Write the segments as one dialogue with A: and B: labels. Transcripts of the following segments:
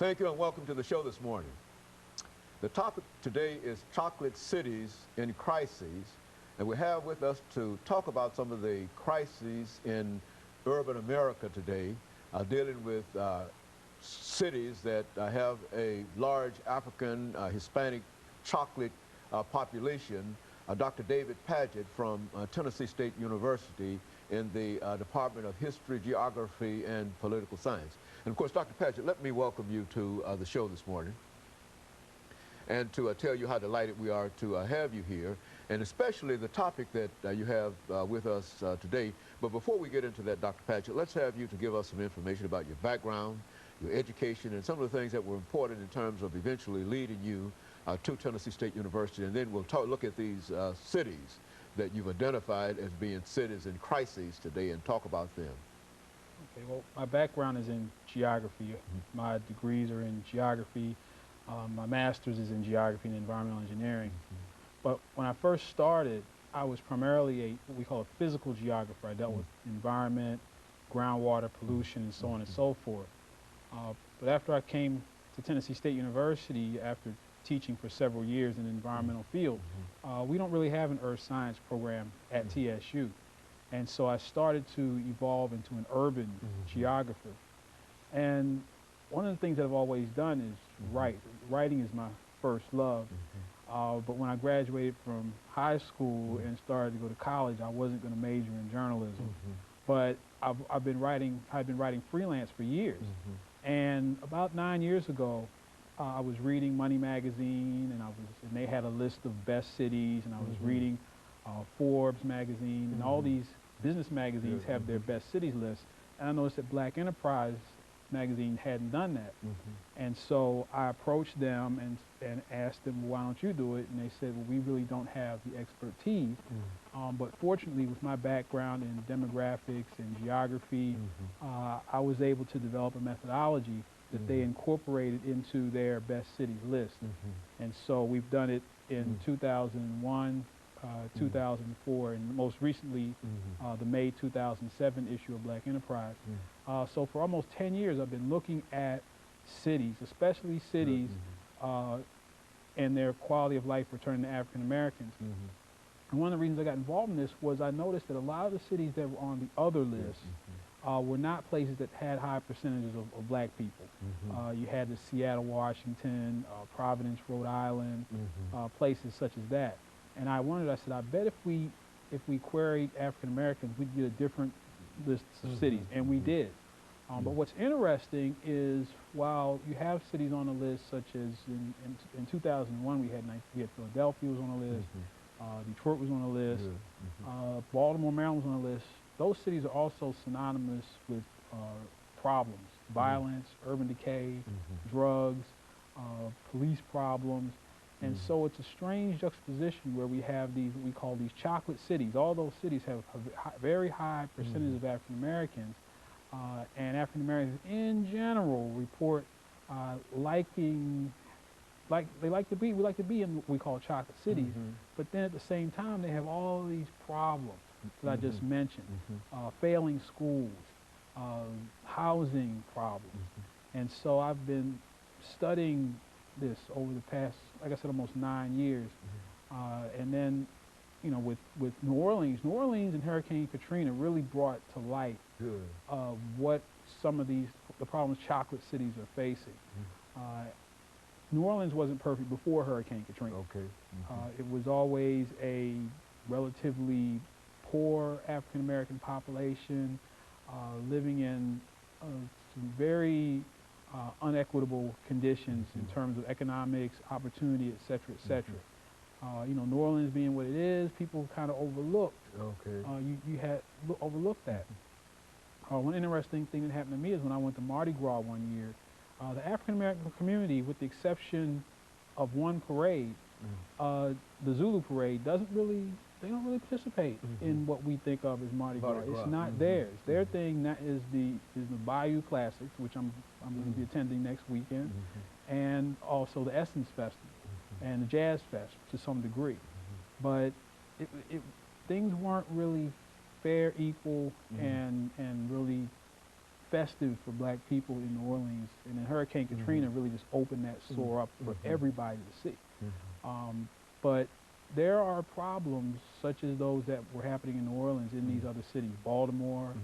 A: Thank you and welcome to the show this morning. The topic today is chocolate cities in crises, and we have with us to talk about some of the crises in urban America today, dealing with cities that have a large African, Hispanic chocolate population. Dr. DPadgett from Tennessee State University in the Department of History, Geography, and Political Science. And of course, Dr. Padgett, let me welcome you to the show this morning and to tell you how delighted we are to have you here, and especially the topic that you have with us today. But before we get into that, Dr. Padgett, let's have you to give us some information about your background, your education, and some of the things that were important in terms of eventually leading you to Tennessee State University, and then we'll look at these cities that you've identified as being cities in crises today and talk about them.
B: Okay, well, my background is in geography. My degrees are in geography. My master's is in geography and environmental engineering. But when I first started, I was primarily what we call a physical geographer. I dealt with environment, groundwater, pollution, and so on and so forth. But after I came to Tennessee State University, after teaching for several years in the environmental field, we don't really have an earth science program at TSU. And so I started to evolve into an urban geographer. And one of the things that I've always done is write. Writing is my first love. But when I graduated from high school and started to go to college, I wasn't going to major in journalism. But I've been writing freelance for years. And about 9 years ago, I was reading Money magazine, and they had a list of best cities, and I was reading Forbes magazine, and all these business magazines have their best cities list. And I noticed that Black Enterprise magazine hadn't done that. And so I approached them and asked them, well, why don't you do it? And they said, well, we really don't have the expertise. But fortunately, with my background in demographics and geography, I was able to develop a methodology that they incorporated into their best cities list. And so we've done it in 2001, 2004, and most recently the May 2007 issue of Black Enterprise. So for almost 10 years I've been looking at cities, especially cities, and their quality of life returning to African Americans. And one of the reasons I got involved in this was I noticed that a lot of the cities that were on the other list were not places that had high percentages of Black people. You had the Seattle, Washington, Providence, Rhode Island, places such as that. And I said, I bet if we queried African Americans, we'd get a different list of cities, and we did. But what's interesting is while you have cities on the list, such as in 2001 we had Philadelphia was on the list, Detroit was on the list, Baltimore, Maryland was on the list. Those cities are also synonymous with problems, violence, urban decay, drugs, police problems. And so it's a strange juxtaposition where we have these, what we call these chocolate cities. All those cities have a very high percentage of African Americans, and African Americans in general report we like to be in what we call chocolate cities. But then at the same time, they have all these problems that I just mentioned, failing schools, housing problems. And so I've been studying this over the past, like I said, almost 9 years. And then, you know, with New Orleans and Hurricane Katrina really brought to light what some of the problems chocolate cities are facing. New Orleans wasn't perfect before Hurricane Katrina. It was always a relatively poor African American population living in some very unequitable conditions in terms of economics, opportunity, et cetera, et cetera. You know, New Orleans being what it is, people kind of overlooked. You had overlooked that. One interesting thing that happened to me is when I went to Mardi Gras one year, the African American community, with the exception of one parade, the Zulu parade, they don't really participate in what we think of as Mardi Gras. It's not theirs. Their thing is the Bayou Classics, which I'm going to be attending next weekend, and also the Essence Festival and the Jazz Fest to some degree. But things weren't really fair, equal, and really festive for black people in New Orleans, and then Hurricane Katrina really just opened that sore up for everybody to see. But there are problems such as those that were happening in New Orleans in these other cities, Baltimore,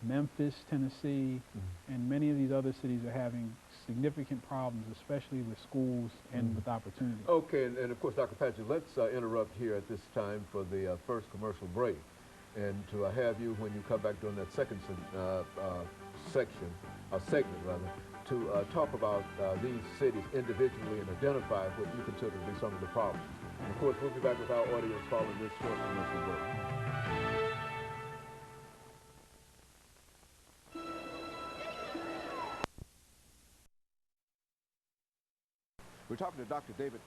B: Memphis, Tennessee, and many of these other cities are having significant problems, especially with schools and with opportunity.
A: Okay, and of course, Dr. Padgett, let's interrupt here at this time for the first commercial break, and to have you, when you come back during that second segment rather, to talk about these cities individually and identify what you consider to be some of the problems. And of course, we'll be back with our audience following this short commercial break. We're talking to Dr. David